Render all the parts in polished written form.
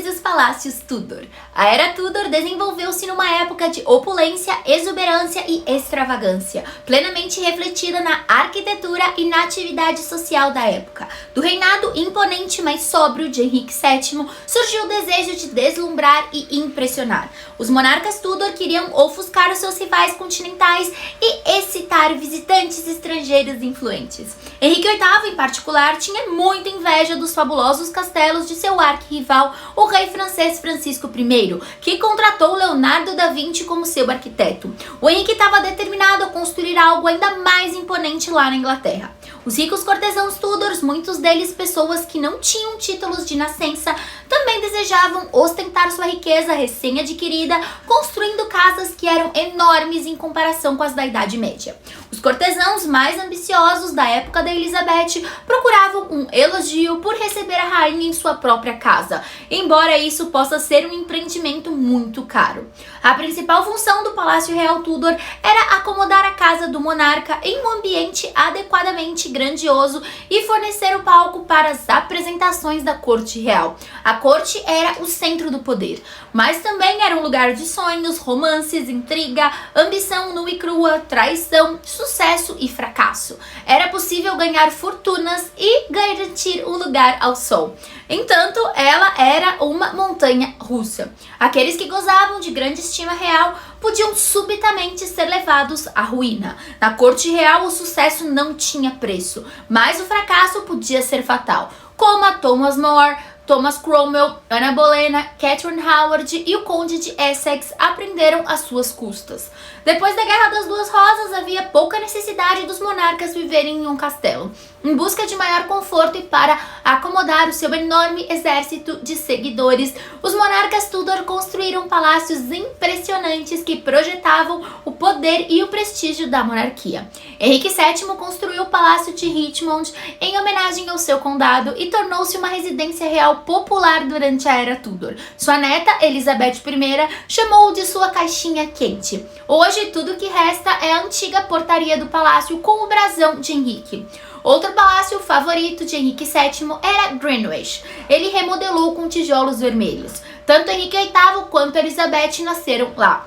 dos palácios Tudor. A era Tudor desenvolveu-se numa época de opulência, exuberância e extravagância, plenamente refletida na arquitetura e na atividade social da época. Do reinado imponente, mas sóbrio de Henrique VII, surgiu o desejo de deslumbrar e impressionar. Os monarcas Tudor queriam ofuscar os seus rivais continentais e excitar visitantes estrangeiros influentes. Henrique VIII, em particular, tinha muita inveja dos fabulosos castelos de seu arquirrival, o rei francês Francisco I, que contratou Leonardo da Vinci como seu arquiteto. O Henrique estava determinado a construir algo ainda mais imponente lá na Inglaterra. Os ricos cortesãos Tudors, muitos deles pessoas que não tinham títulos de nascença, também desejavam ostentar sua riqueza recém-adquirida, construindo casas que eram enormes em comparação com as da Idade Média. Os cortesãos mais ambiciosos da época da Elizabeth procuravam um elogio por receber a rainha em sua própria casa, embora isso possa ser um empreendimento muito caro. A principal função do Palácio Real Tudor era acomodar a casa do monarca em um ambiente adequadamente grandioso e fornecer o palco para as apresentações da corte real. A corte era o centro do poder, mas também era um lugar de sonhos, romances, intriga, ambição nua e crua, traição, sucesso e fracasso. Era possível ganhar fortunas e garantir um lugar ao sol. Entanto, ela era uma montanha russa. Aqueles que gozavam de grande estima real podiam subitamente ser levados à ruína. Na corte real, o sucesso não tinha preço, mas o fracasso podia ser fatal, como a Thomas More, Thomas Cromwell, Ana Bolena, Catherine Howard e o Conde de Essex aprenderam às suas custas. Depois da Guerra das Duas Rosas, havia pouca necessidade dos monarcas viverem em um castelo. Em busca de maior conforto e para acomodar o seu enorme exército de seguidores, os monarcas Tudor construíram palácios impressionantes que projetavam o poder e o prestígio da monarquia. Henrique VII construiu o Palácio de Richmond em homenagem ao seu condado e tornou-se uma residência real popular durante a era Tudor. Sua neta, Elizabeth I, chamou-o de sua caixinha quente. Hoje, tudo que resta é a antiga portaria do palácio com o brasão de Henrique. Outro palácio favorito de Henrique VII era Greenwich. Ele remodelou com tijolos vermelhos. Tanto Henrique VIII quanto Elizabeth nasceram lá.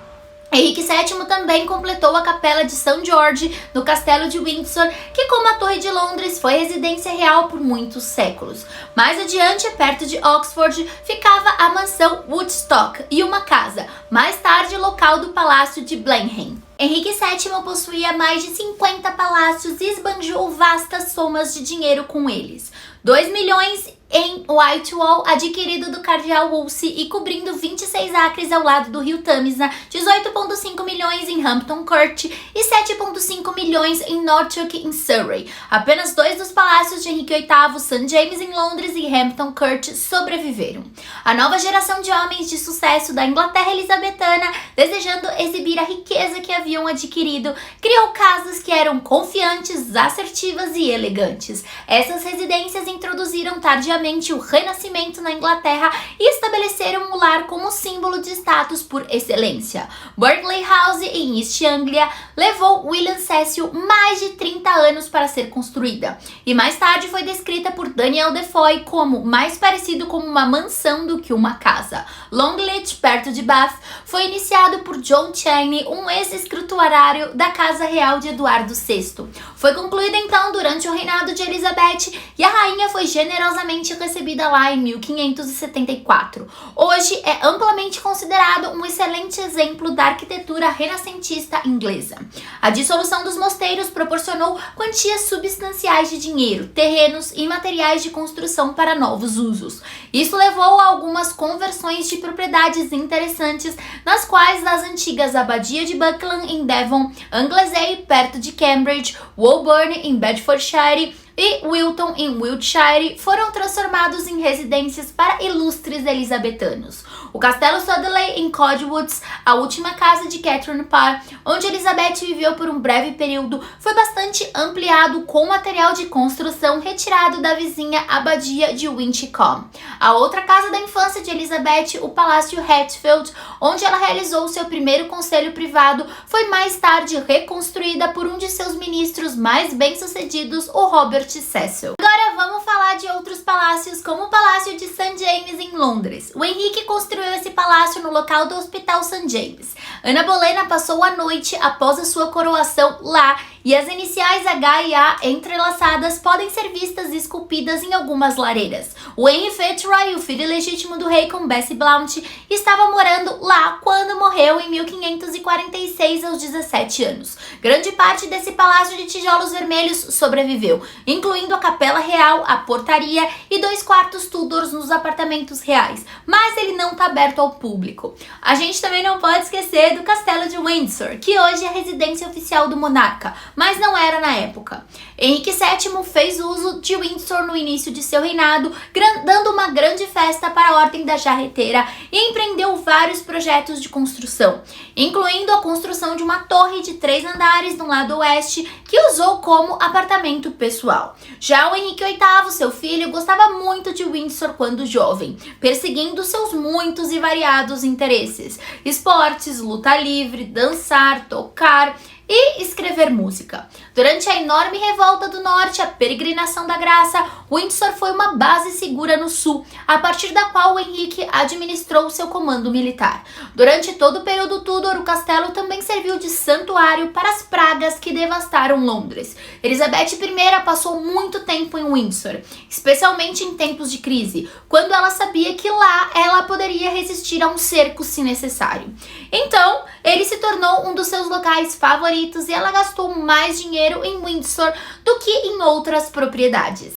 Henrique VII também completou a Capela de St. George no Castelo de Windsor, que, como a Torre de Londres, foi residência real por muitos séculos. Mais adiante, perto de Oxford, ficava a mansão Woodstock e uma casa, mais tarde local do Palácio de Blenheim. Henrique VII possuía mais de 50 palácios e esbanjou vastas somas de dinheiro com eles. 2 milhões em Whitehall, adquirido do cardeal Wolsey e cobrindo 26 acres ao lado do rio Tamisa, 18,5 milhões em Hampton Court e 7,5 milhões em Norfolk, em Surrey. Apenas 2 dos palácios de Henrique VIII, St. James em Londres e Hampton Court, sobreviveram. A nova geração de homens de sucesso da Inglaterra elisabetana, desejando exibir a riqueza que haviam adquirido, criou casas que eram confiantes, assertivas e elegantes. Essas residências introduziram tardiamente o Renascimento na Inglaterra e estabeleceram o lar como símbolo de status por excelência. Burghley House, em East Anglia, levou William Cecil mais de 30 anos para ser construída, e mais tarde foi descrita por Daniel Defoe como mais parecido com uma mansão do que uma casa. Longleat, perto de Bath, foi iniciado por John Chaney, um ex-escriturário da Casa Real de Eduardo VI. Foi concluído então durante o reinado de Elizabeth e a rainha foi generosamente recebida lá em 1574. Hoje é amplamente considerado um excelente exemplo da arquitetura renascentista inglesa. A dissolução dos mosteiros proporcionou quantias substanciais de dinheiro, terrenos e materiais de construção para novos usos. Isso levou a algumas conversões de propriedades interessantes, nas quais as antigas Abadia de Buckland em Devon, Anglesey perto de Cambridge, Woburn em Bedfordshire e Wilton, em Wiltshire, foram transformados em residências para ilustres elisabetanos. O Castelo Studley, em Codwoods, a última casa de Catherine Parr, onde Elizabeth viveu por um breve período, foi bastante ampliado com material de construção retirado da vizinha Abadia de Winchcombe. A outra casa da infância de Elizabeth, o Palácio Hatfield, onde ela realizou seu primeiro conselho privado, foi mais tarde reconstruída por um de seus ministros mais bem-sucedidos, o Robert Cecil. Agora vamos falar falar de outros palácios, como o Palácio de St. James em Londres. O Henrique construiu esse palácio no local do Hospital St. James. Ana Bolena passou a noite após a sua coroação lá, e as iniciais H e A entrelaçadas podem ser vistas esculpidas em algumas lareiras. O Henry Fitzroy, o filho legítimo do rei com Bessie Blount, estava morando lá quando morreu em 1546 aos 17 anos. Grande parte desse palácio de tijolos vermelhos sobreviveu, incluindo a capela real, a portaria e 2 quartos Tudors nos apartamentos reais, mas ele não está aberto ao público. A gente também não pode esquecer do Castelo de Windsor, que hoje é a residência oficial do monarca, mas não era na época. Henrique VII fez uso de Windsor no início de seu reinado, dando uma grande festa para a Ordem da Jarreteira e empreendeu vários projetos de construção, incluindo a construção de uma torre de 3 andares no lado oeste, que usou como apartamento pessoal. Já o Henrique VIII, seu filho, gostava muito de Windsor quando jovem, perseguindo seus muitos e variados interesses: esportes, luta livre, dançar, tocar e escrever música. Durante a enorme revolta do norte, a peregrinação da graça, Windsor foi uma base segura no sul, a partir da qual o Henrique administrou seu comando militar. Durante todo o período Tudor, o castelo também serviu de santuário para as pragas que devastaram Londres. Elizabeth I passou muito tempo em Windsor, especialmente em tempos de crise, quando ela sabia que lá ela poderia resistir a um cerco se necessário. Então, ele se tornou um dos seus locais favoritos e ela gastou mais dinheiro em Windsor do que em outras propriedades.